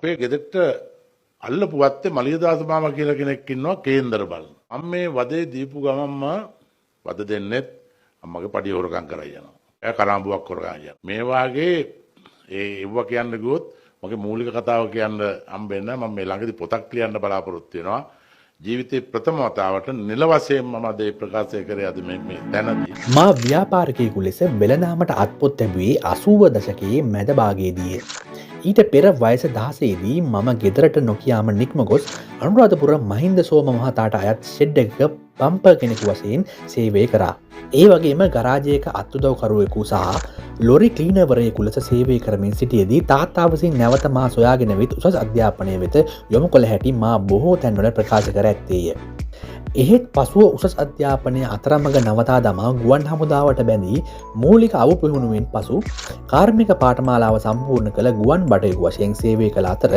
අපේ ගෙදරට අල්ලපු වත්තේ මලියදාස මාමා කියලා කෙනෙක් ඉන්නවා කේන්දර බලන. මම මේ වදේ දීපු ගමන්ම වද දෙන්නෙත් අම්මගේ පඩිය හොරකම් කරා යනවා. එයා කලාඹුවක් හොරකම් යනවා. මේ වාගේ ඒව කියන්න ගියොත් මගේ මූලික කතාව කියන්න හම්බෙන්න මම මේ ළඟදී පොතක් ලියන්න බලාපොරොත්තු වෙනවා. ජීවිතේ ප්‍රථම වතාවට නිල වශයෙන් මම අද ප්‍රකාශය කරේ අද මේ තැනදී. මා ව්‍යාපාරිකයෙකු ලෙස වෙළඳාමට අත්පොත් ලැබුවේ 80 දශකයේ මැද භාගයේදී. ඊට පෙර වයස 16 දී මම ගෙදරට නොකියාම නික්ම ගොස් අනුරාධපුර මහින්ද සෝම මහතාට අයත් ෂෙඩ් එකක පම්පර් කෙනෙකු වශයෙන් සේවය කරා. ඒ වගේම ගරාජයක අත්උදව්කරුවෙකු සහ ලොරි ක්ලීනර්වරයෙකු ලෙස සේවය කරමින් සිටියේදී තාත්තා විසින් නැවත මා සොයාගෙන විත් උසස් අධ්‍යාපනය වෙත යොමු කළ හැටි මා බොහෝ තැන්වල ප්‍රකාශ කර ඇත්තේය. එහෙත් පසුව උසස් අධ්‍යාපනය අතරමඟ නවතා දමා ගුවන් හමුදාවට බැඳී මූලික අවපුහුණුවෙන් පසු කාර්මික පාඨමාලාව සම්පූර්ණ කළ ගුවන් බටයෙකු වශයෙන් සේවය කළ අතර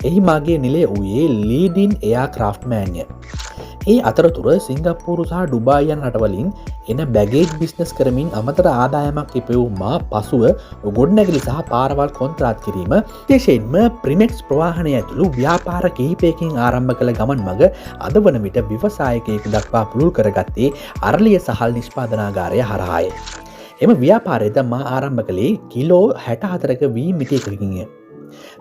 එහි මාගේ නිලය වූයේ ලීඩින් එයා ක්‍රාෆ්ට්මෑන්ය. ඒ අතරතුර සිංගප්පූරු සහ ඩුබායි යන රටවලින් එන බැගේජ් බිස්නස් කරමින් අමතර ආදායමක් ඉපෙවූ මා පසුව ගොඩනැගිලි සහ පාරවල් කොන්ත්‍රාත් කිරීම විශේෂයෙන්ම ප්‍රිමෙක්ස් ප්‍රවාහනය ඇතුළු ව්‍යාපාර කිහිපයකින් ආරම්භ කළ ගමන් මඟ අද වන විට ව්‍යවසායකයෙකු දක්වා පුළුල් කරගත්තේ අරලිය සහල් නිෂ්පාදනාගාරය හරහාය. එම ව්‍යාපාරයද මා ආරම්භ කළේ කිලෝ 64ක වී මිටියකකින්ය.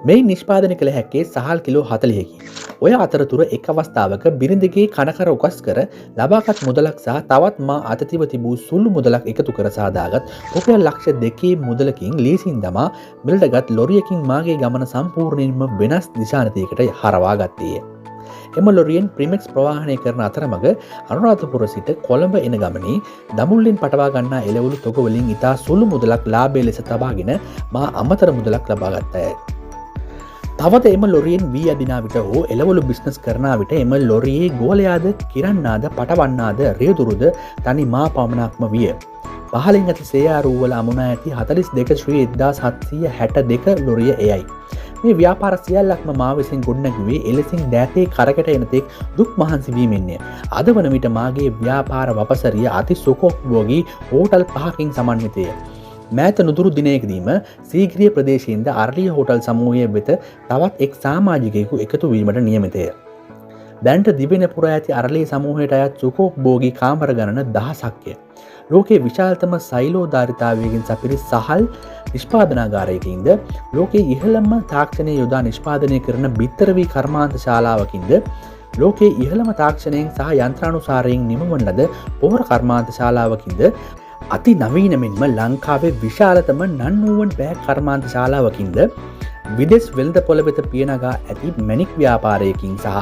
මේ නිෂ්පාදනය කළ හැක්කේ සහල් කිලෝ 40කි. ඔය අතරතුර එක් අවස්ථාවක බිරිඳගේ කනකර උකස් කර ලබාගත් මුදලක් සහ තවත් මා අතතිව තිබූ සුළු මුදලක් එකතු කර සාදාගත් රුපියල් ලක්ෂ 2 මුදලකින් ලීසින් දමා මිලටගත් ලොරියකින් මාගේ ගමන සම්පූර්ණයෙන්ම වෙනස් දිශානතියකට හරවා ගත්තේය. එම ලොරියෙන් ප්‍රිමෙක්ස් ප්‍රවාහනය කරන අතරමඟ අනුරාධපුර සිට කොළඹ එන ගමනේ දමුල්ලෙන් පටවා ගන්නා එළවලු තොගවලින් ඉතා සුළු මුදලක් ලාභය ලෙස තබාගෙන මා අමතර මුදලක් ලබාගත්තය. තවද එම ලොරියෙන් වී අදිනා විට හෝ එළවලු බිස්නස් කරනා විට එම ලොරියේ ගෝලයාද කිරන්නාද පටවන්නාද රියදුරුද තනි මා පමණක්ම විය. පහලින් ඇති සේයාරූවල අමුණා ඇති 42 ශ්‍රී 1762 ලොරිය එයයි. මේ ව්‍යාපාර සියල්ලක්ම මා විසින් ගොඩනැගුවේ එලෙසින් දෑතේ කරකට එනතෙක් දුක් මහන්සි වීමෙන්ය. අද වන විට මාගේ ව්‍යාපාර වපසරිය අති සුඛෝපභෝගී හෝටල් 5කින් සමන්විතය. මෑත නුදුරු දිනයකදීම සීග්‍රිය ප්‍රදේශයෙන්ද අරලිය හෝටල් සමූහය වෙත තවත් එක් සාමාජිකයෙකු එකතු වීමට නියමිතය. දැන්ට දිවෙන පුරා ඇති අරලිය සමූහයට අයත් සුඛෝපභෝගී කාමර ගණන 1000ක්ය. ලෝකයේ විශාලතම සෛලෝධාරිතාවයකින් සපිරි සහල් නිෂ්පාදනාගාරයකින්ද ලෝකයේ ඉහළම තාක්ෂණය යොදා නිෂ්පාදනය කරන බිත්තරවී කර්මාන්ත ශාලාවකින්ද ලෝකයේ ඉහළම තාක්ෂණයෙන් සහ යන්ත්‍රානුසාරයෙන් නිමවන ලද පොහොර කර්මාන්ත ශාලාවකින්ද අති නවීන මෙන්ම ලංකාවේ විශාලතම නන්නුවන් බෑග් කර්මාන්ත ශාලාවකින්ද විදෙස් වෙළඳ පොළ වෙත පියනගා ඇති මැණික් ව්‍යාපාරයකින් සහ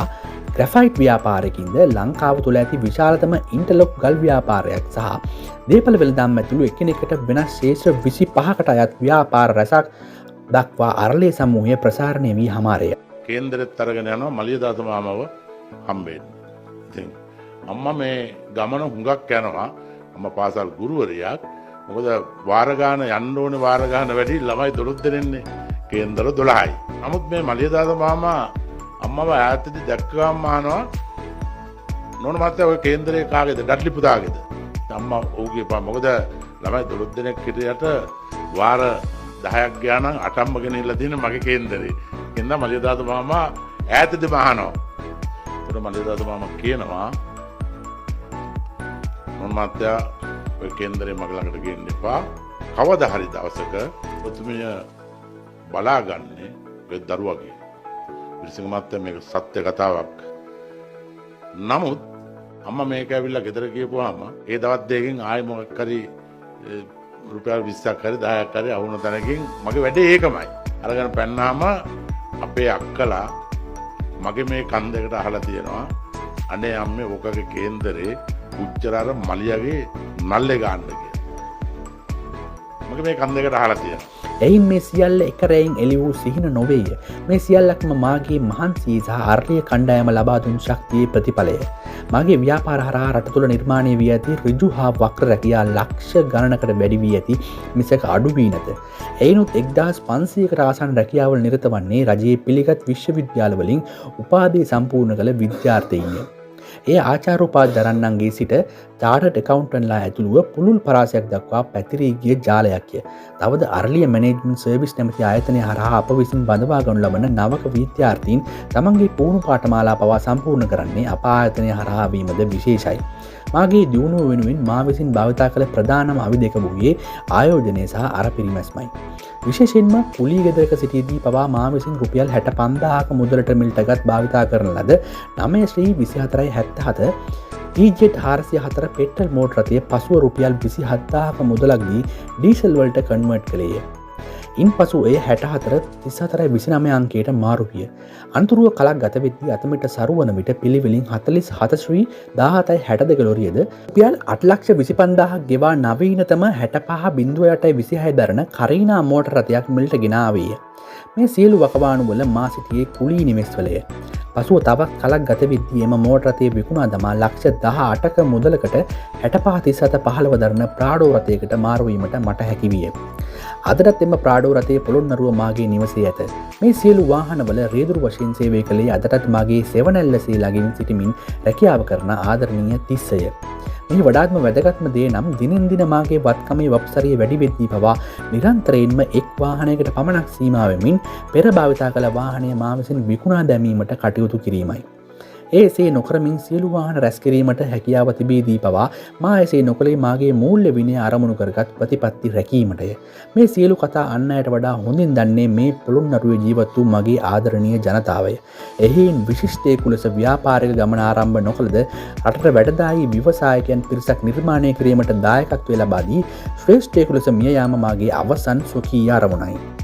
ග්‍රැෆයිට් ව්‍යාපාරයකින්ද ලංකාව තුළ ඇති විශාලතම ඉන්ටර්ලොක් ගල් ව්‍යාපාරයක් සහ දේපළ වෙළඳාම් ඇතුළු එකිනෙකට වෙනස් ශේෂ්ත්‍ර 25කට අයත් ව්‍යාපාර රැසක් දක්වා අරලිය සමූහය ප්‍රසාරණය වී හමාරය. කේන්දරෙත් අරගෙන යනවා මලියදාස මාමව හම්බෙන්න. ඉතින් අම්මා මේ ගමන හුඟක් යනවා. අම්මා පාසල් ගුරුවරියක්. මොකද වාර ගාන යන්න ඕනේ වාර ගාන වැඩි ළමයි 12 දෙනෙන්නේ. කේන්දර 12යි. නමුත් මේ මලියදාස මාමා අම්මව ඈතදී දැක්කම අහනවා නෝන මත්තයා ඔය කේන්දරේ කාගේද? ඩඩ්ලි පුතාගේද? අම්මා ඕගේ පා මොකද ළමයි 12 දෙනෙක් හිටියට වාර 10ක් ගියා නම් 8ක්ම ගෙනilla දින මගේ කේන්දරේ. එන්න මලියදාස මාමා ඈතදී අහනවා. ඒතර මලියදාස මාමා කියනවා නෝන මත්තයා ඔය කේන්දරේ මගේ ළඟට ගෙන්න එපා. කවදා හරි දවසක ඔතුමිය බලාගන්නේ ඔය දරුවගේ. විශ්ව මත්තයා මේක සත්‍ය කතාවක්. නමුත් අම්මා මේක ඇවිල්ලා ගෙදර ගියපුවාම ඒ දවස් දෙකකින් ආයෙ මොකක් හරි රුපියල් 20ක් හරි 10ක් හරි අහුන තැනකින් මගේ වැඩේ ඒකමයි. අරගෙන පැන්නාම අපේ අක්කලා මගේ මේ කන් දෙකට අහලා තියෙනවා අනේ අම්මේ ඔකගේ කේන්දරේ උච්චරාර මලියගේ නල්ලේ ගන්න කියලා. මගේ මේ කන් දෙකට අහලා තියෙනවා. එයින් මේ සියල්ල එක රැයින් එළි වූ සිහින නොවේය. මේ සියල්ලක්ම මාගේ මහන්සිය සහ අර්ලිය කණ්ඩායම ලබා දුන් ශක්තියේ ප්‍රතිඵලය. මාගේ ව්‍යාපාර හරහා රට තුළ නිර්මාණය වී ඇති ඍජු හා වක්‍ර රැකියා ලක්ෂ ගණනකට වැඩි වී ඇති මිසක අඩු වී නැත. එයිනුත් 1500කට ආසන්න රැකියාවල නිරත වන්නේ රජයේ පිළිගත් විශ්වවිද්‍යාලවලින් උපාධිය සම්පූර්ණ කළ විද්‍යාර්ථයින්ය. ඒ ආචාර උපාධි දරන්නන්ගේ සිට චාටඩ් එකවුන්ටන්ලා ඇතුළුව පුළුල් පරාසයක් දක්වා පැතිරී ගිය ජාලයක්ය. තවද අර්ලිය මැනේජ්මන්ට් සර්විස් නැමැති ආයතනය හරහා අප විසින් බඳවා ගනු ලබන නවක විද්‍යාර්ථීන් තමන්ගේ පුහුණු පාඨමාලා පවා සම්පූර්ණ කරන්නේ අප ආයතනය හරහා වීමද විශේෂයි. මාගේ දියුණුව වෙනුවෙන් මා විසින් භාවිතා කළ ප්‍රධානම අවි දෙක වූයේ ආයෝජනය සහ අර පිරිමැස්මයි. විශේෂෙන්ම පුලී ගෙදරක සිටියදී පවා මා විසින් රුපියල් 65,000ක මුදලට මිල්ටගත් භාවිතා කරන ලද 9 ශ්‍රී 24/77 ඊජෙට් 404 පෙට්‍රල් මෝටර් රථය පසුව රුපියල් 27,000ක මුදලක් දී ඩීසල් වලට කන්වර්ට් කළේය. ඉන් පසු එය 64/34/29 අංකයට මාරු විය. අනතුරුව කලක් ගත වෙද්දී අතමිට සරුවන විට පිළිවෙලින් 47 ශ්‍රී 17/62 ලොරියද රුපියල් 8,25,000ක් ගෙවා නවීනතම 65.826 දරන කරීනා මෝටර් රථයක් මිලට ගෙන ආවේය. මේ සියලු වකවානුවල මා සිටියේ කුලී නිවෙස්වලය. පසුව තවත් කලක් ගත වෙද්දී එම මෝටර් රථය විකුණා දමා ලක්ෂ 18ක මුදලකට 65/37/15 දරන ප්‍රාඩෝ රථයකට මාරු වීමට මට හැකි විය. අදටත් එම ප්‍රාඩෝ රථයේ පොළොන්නරුව මාගේ නිවසේ ඇත. මේ සියලු වාහනවල රියදුරු වශයෙන් සේවය කළේ අදටත් මාගේ සෙවණැල්ලසේ ළඟින් සිටිමින් රැකියාව කරන ආදරණීය තිස්සය. මේ වඩාත්ම වැදගත්ම දේ නම් දිනෙන් දින මාගේ වත්කමේ වප්සරිය වැඩි වෙද්දී පවා නිරන්තරයෙන්ම එක් වාහනයකට පමණක් සීමා වෙමින් පෙර භාවිතා කළ වාහනය මා විසින් විකුණා දැමීමට කටයුතු කිරීමයි. එසේ නොකරමින් සියලු වාහන රැස් කිරීමට හැකියාව තිබේදී පවා මා එසේ නොකළේ මාගේ මූල්‍ය විනය අරමුණු කරගත් ප්‍රතිපත්ති රැකීමටය. මේ සියලු කතා අන් අයට වඩා හොඳින් දන්නේ මේ පොළොන්නරුවේ ජීවත් වූ මගේ ආදරණීය ජනතාවය. එහෙයින් විශිෂ්ටයෙකු ලෙස ව්‍යාපාරික ගමන ආරම්භ නොකළද රටට වැඩදායී ව්‍යවසායකයන් පිරිසක් නිර්මාණය කිරීමට දායකත්වය ලබා දී ශ්‍රේෂ්ඨයෙකු ලෙස මිය යාම මාගේ අවසන් ස්වකීය අරමුණයි.